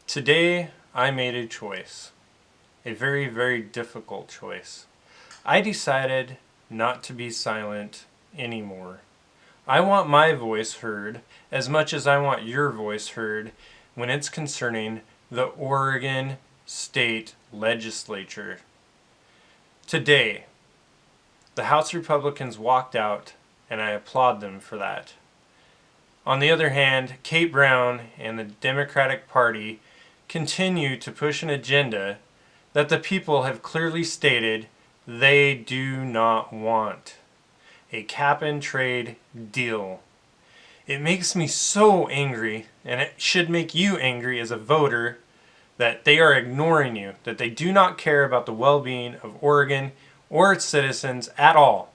Today, I made a choice. A very, very difficult choice. I decided not to be silent anymore. I want my voice heard as much as I want your voice heard when it's concerning the Oregon State Legislature. Today, the House Republicans walked out, and I applaud them for that. On the other hand, Kate Brown and the Democratic Party continue to push an agenda that the people have clearly stated they do not want. A cap-and-trade deal. It makes me so angry, and it should make you angry as a voter, that they are ignoring you, that they do not care about the well-being of Oregon or its citizens at all.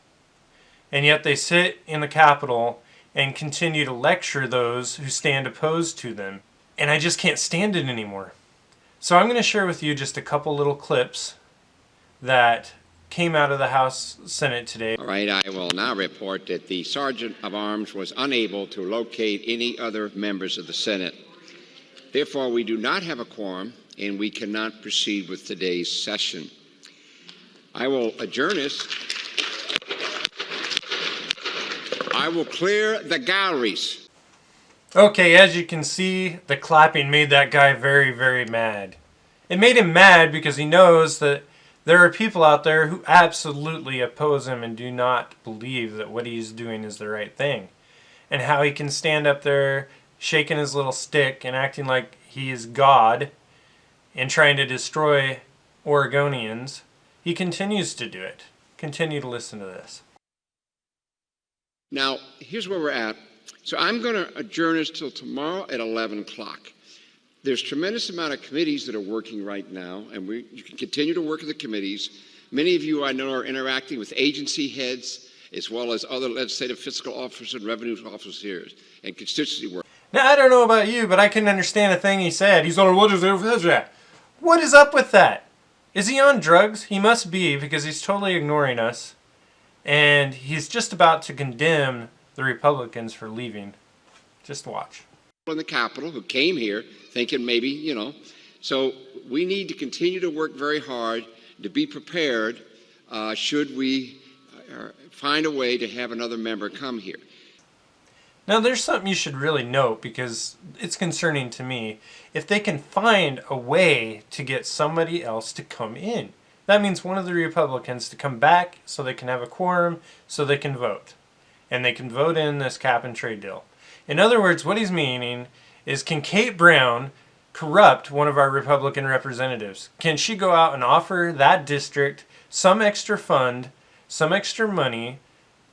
And yet they sit in the Capitol and continue to lecture those who stand opposed to them. And I just can't stand it anymore. So I'm going to share with you just a couple little clips that came out of the House Senate today. All right, I will now report that the Sergeant of Arms was unable to locate any other members of the Senate. Therefore, we do not have a quorum, and we cannot proceed with today's session. I will adjourn this. I will clear the galleries. Okay, as you can see, the clapping made that guy very, very mad. It made him mad because he knows that there are people out there who absolutely oppose him and do not believe that what he's doing is the right thing. And how he can stand up there shaking his little stick and acting like he is God and trying to destroy Oregonians. He continues to do it. Continue to listen to this. Now, here's where we're at. So I'm going to adjourn us till tomorrow at 11 o'clock. There's a tremendous amount of committees that are working right now, and you can continue to work with the committees. Many of you I know are interacting with agency heads as well as other legislative fiscal officers and revenue officers here and constituency work. Now, I don't know about you, but I couldn't understand a thing he said. He's like, what is that? What is up with that? Is he on drugs? He must be, because he's totally ignoring us. And he's just about to condemn the Republicans for leaving. Just watch. In the Capitol who came here thinking maybe, so we need to continue to work very hard to be prepared should we find a way to have another member come here. Now there's something you should really note because it's concerning to me. If they can find a way to get somebody else to come in, that means one of the Republicans to come back so they can have a quorum, so they can vote. And they can vote in this cap-and-trade deal. In other words, what he's meaning is, can Kate Brown corrupt one of our Republican representatives? Can she go out and offer that district some extra fund, some extra money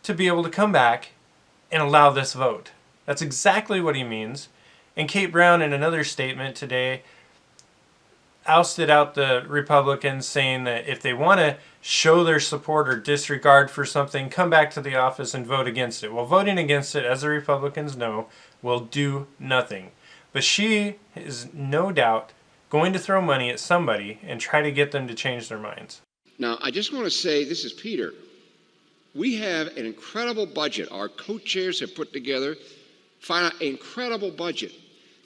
to be able to come back and allow this vote? That's exactly what he means. And Kate Brown, in another statement today, ousted out the Republicans, saying that if they want to show their support or disregard for something, come back to the office and vote against it. Well, voting against it, as the Republicans know, will do nothing. But she is no doubt going to throw money at somebody and try to get them to change their minds. Now, I just want to say, this is Peter. We have an incredible budget. Our co-chairs have put together an incredible budget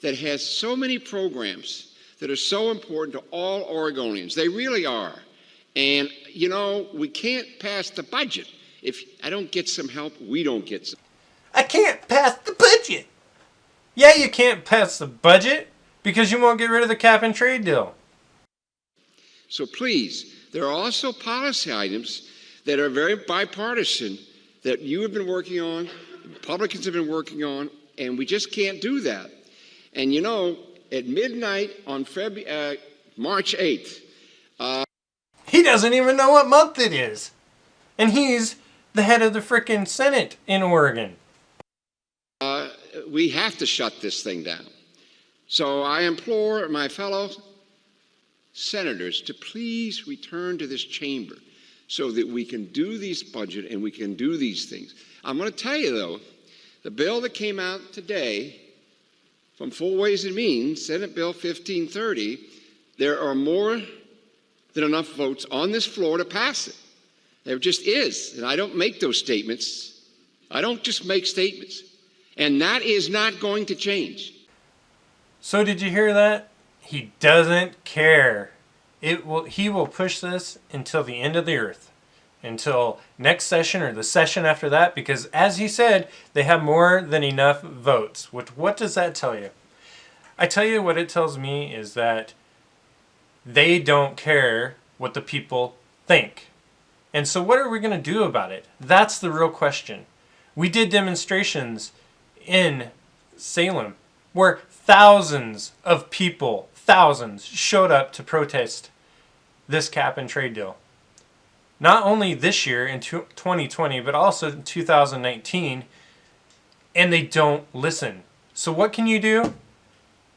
that has so many programs that are so important to all Oregonians. They really are. And, we can't pass the budget. If I don't get some help, we don't get some. I can't pass the budget. Yeah, you can't pass the budget because you won't get rid of the cap-and-trade deal. So please, there are also policy items that are very bipartisan that you have been working on, Republicans have been working on, and we just can't do that. And at midnight on March 8th. He doesn't even know what month it is. And he's the head of the frickin' Senate in Oregon. We have to shut this thing down. So I implore my fellow senators to please return to this chamber so that we can do this budget and we can do these things. I'm going to tell you, though, the bill that came out today from Full Ways and Means, Senate Bill 1530, there are more than enough votes on this floor to pass it. There just is. And I don't make those statements. I don't just make statements. And that is not going to change. So did you hear that? He doesn't care. He will push this until the end of the earth, until next session or the session after that, because as he said, they have more than enough votes. What does that tell you? I tell you what it tells me is that they don't care what the people think. And so what are we going to do about it? That's the real question. We did demonstrations in Salem where thousands of people, thousands, showed up to protest this cap and trade deal. Not only this year in 2020, but also in 2019, and they don't listen. So what can you do?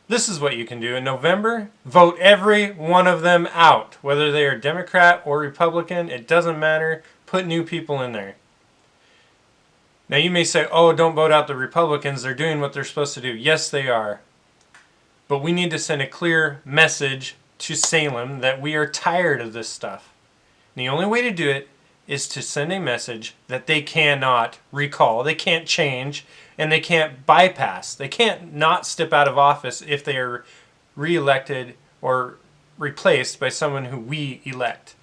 This is what you can do. In November, vote every one of them out. Whether they are Democrat or Republican, it doesn't matter. Put new people in there. Now you may say, oh, don't vote out the Republicans. They're doing what they're supposed to do. Yes, they are. But we need to send a clear message to Salem that we are tired of this stuff. And the only way to do it is to send a message that they cannot recall, they can't change, and they can't bypass. They can't not step out of office if they are reelected or replaced by someone who we elect.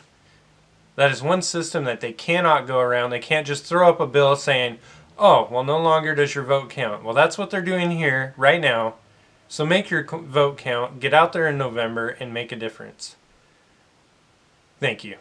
That is one system that they cannot go around. They can't just throw up a bill saying, oh, well, no longer does your vote count. Well, that's what they're doing here right now. So make your vote count, get out there in November, and make a difference. Thank you.